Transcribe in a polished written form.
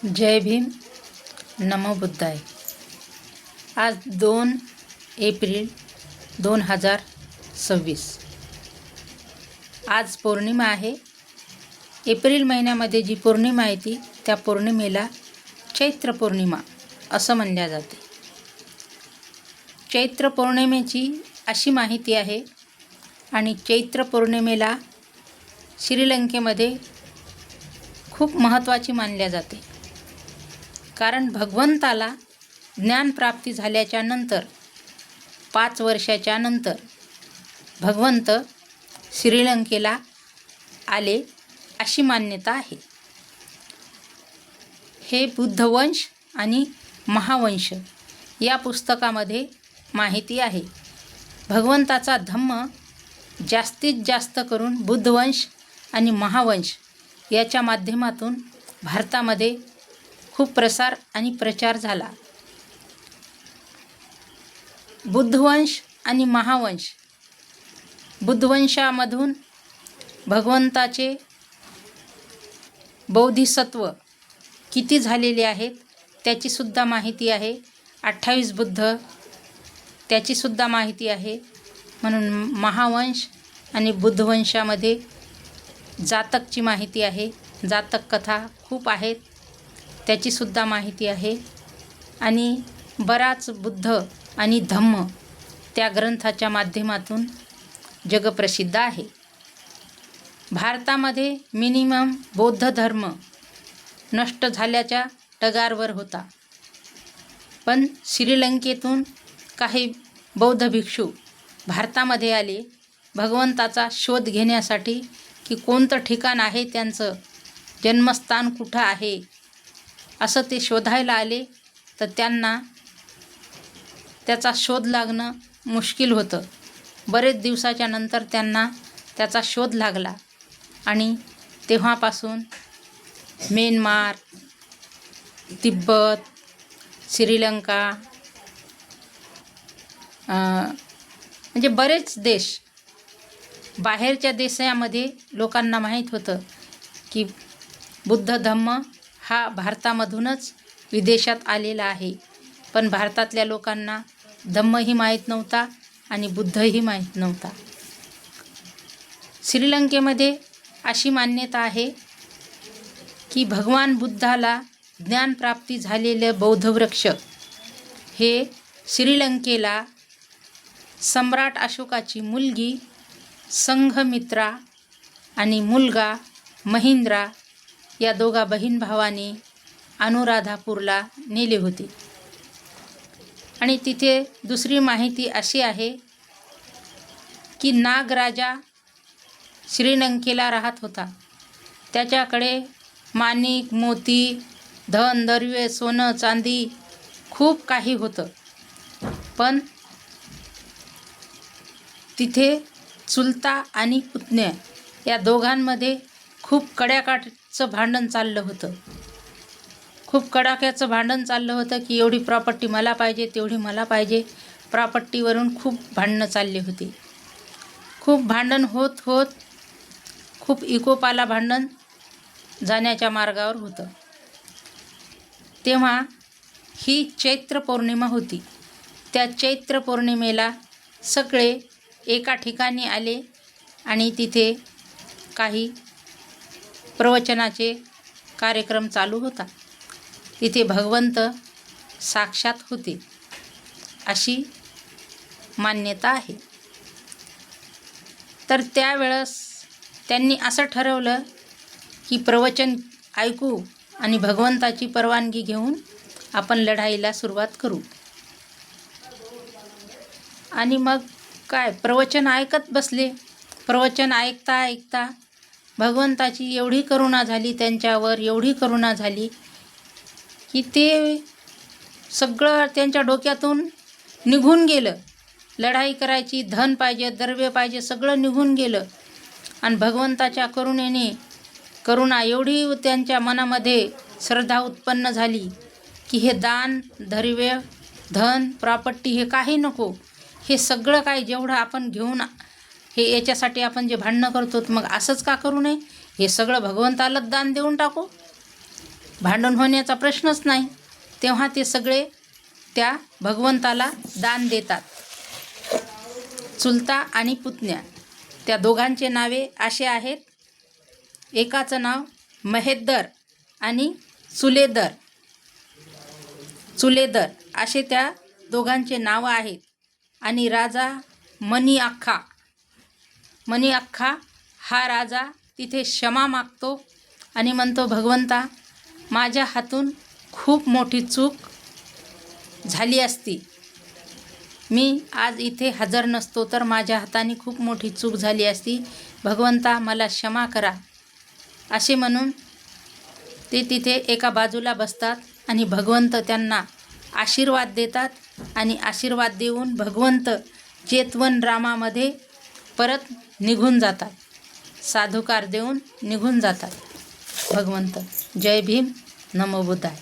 जय भीम, नमो बुद्धाय। आज 2 एप्रिल 2026। आज पौर्णिमा आहे। एप्रिल महिन्यामध्ये जी पौर्णिमा येते त्या पौर्णिमेला चैत्र पौर्णिमा असं म्हणल्या जाते। चैत्र पौर्णिमेची अशी माहिती आहे आणि चैत्र पौर्णिमेला श्रीलंकेमध्ये खूप महत्त्वाची मानल्या जाते। कारण भगवंताला ज्ञानप्राप्ती झाल्याच्या नंतर 5 वर्षाच्या नंतर भगवंत श्रीलंकेला आले अशी मान्यता आहे। हे बुद्धवंश आणि महावंश या पुस्तकामध्ये माहिती आहे। भगवंताचा धम्म जास्तीत जास्त करून बुद्धवंश आणि महावंश याच्या माध्यमातून भारतामध्ये खूप प्रसार आणि प्रचार झाला। बुद्धवंश आणि महावंश, बुद्धवंशामधून भगवंताचे बोधिसत्व किती झालेले आहेत त्याचीसुद्धा माहिती आहे। 28 बुद्ध त्याचीसुद्धा माहिती आहे। म्हणून महावंश आणि बुद्धवंशामध्ये जातकची माहिती आहे। जातक कथा खूप आहेत त्याचीसुद्धा माहिती आहे। आणि बराच बुद्ध आणि धम्म त्या ग्रंथाच्या माध्यमातून जगप्रसिद्ध आहे। भारतामध्ये मिनिमम बौद्ध धर्म नष्ट झाल्याच्या टगारवर होता, पण श्रीलंकेतून काही बौद्ध भिक्षू भारतामध्ये आले भगवंताचा शोध घेण्यासाठी की कोणतं ठिकाण आहे, त्यांचं जन्मस्थान कुठं आहे असं ते शोधायला आले। तर त्यांना त्याचा शोध लागणं मुश्किल होतं। बरेच दिवसाच्या नंतर त्यांना त्याचा शोध लागला आणि तेव्हापासून म्यानमार, तिब्बत, श्रीलंका म्हणजे बरेच देश, बाहेरच्या देशामध्ये लोकांना माहीत होतं की बुद्ध धम्म हा भारतामधूनच विदेशात आलेला आहे, पण भारतातल्या लोकांना धम्मही माहीत नव्हता आणि बुद्धही माहीत नव्हता। श्रीलंकेमध्ये अशी मान्यता आहे की भगवान बुद्धाला ज्ञानप्राप्ती झालेले बौद्धवृक्ष हे श्रीलंकेला सम्राट अशोकाची मुलगी संघमित्रा आणि मुलगा महिंद्रा या दोघा बहीण भावाने अनुराधापूरला नेले होते। आणि तिथे दुसरी माहिती अशी आहे की नागराजा श्रीलंकेला राहत होता। त्याच्याकडे माणिक, मोती, धन, दर्वे, सोनं, चांदी खूप काही होतं, पण तिथे चुलता आणि पुतण्या या दोघांमध्ये खूप कड्याकाठचं भांडण चाललं होतं। खूप कडाक्याचं भांडण चाललं होतं की एवढी प्रॉपर्टी मला पाहिजे, तेवढी मला पाहिजे। प्रॉपर्टीवरून खूप भांडणं चालली होती। खूप भांडण होत होत खूप इकोपाला भांडण जाण्याच्या मार्गावर होतं। तेव्हा ही चैत्र पौर्णिमा होती। त्या चैत्र पौर्णिमेला सगळे एका ठिकाणी आले आणि तिथे काही प्रवचनाचे कार्यक्रम चालू होता। तिथे भगवंत साक्षात होते अशी मान्यता आहे। तर त्यावेळेस त्यांनी असं ठरवलं की प्रवचन ऐकू आणि भगवंताची परवानगी घेऊन आपण लढाईला सुरुवात करू। आणि मग काय, प्रवचन ऐकत बसले। प्रवचन ऐकता ऐकता भगवंताची एवढी करुणा झाली त्यांच्यावर, एवढी करुणा झाली की ते सगळं त्यांच्या डोक्यातून निघून गेलं। लढाई करायची, धन पाहिजे, दर्वे पाहिजे, सगळं निघून गेलं। आणि भगवंताच्या करुणेने करुणा एवढी त्यांच्या मनामध्ये श्रद्धा उत्पन्न झाली की हे दान, दर्वे, धन, प्रॉपर्टी हे काही नको, हे सगळं काही जेवढं आपण घेऊन हे याच्यासाठी आपण जे भांडणं करतो मग असंच का करू नये, हे सगळं भगवंतालाच दान देऊन टाकू। भांडण होण्याचा प्रश्नच नाही. तेव्हा ते सगळे त्या भगवंताला दान देतात. चुलता आणि पुतण्या त्या दोघांचे नावे असे आहेत. एकाचं नाव महेद्दर आणि चुलेदर असे त्या दोघांचे नावं आहेत. आणि राजा मणिअख्खा हा राजा तिथे क्षमा मागतो आणि म्हणतो, भगवंता, माझ्या हातून खूप मोठी चूक झाली असती. मी आज इथे हजर नसतो तर माझ्या हाताने खूप मोठी चूक झाली असती. भगवंता, मला क्षमा करा. असे म्हणून ते तिथे एका बाजूला बसतात आणि भगवंत त्यांना आशीर्वाद देतात. आणि आशीर्वाद देऊन भगवंत चेतवन रामामध्ये परत निघून जातात. साधुकार देऊन निघून जातात भगवंत. जय भीम, नमो बुद्धाय.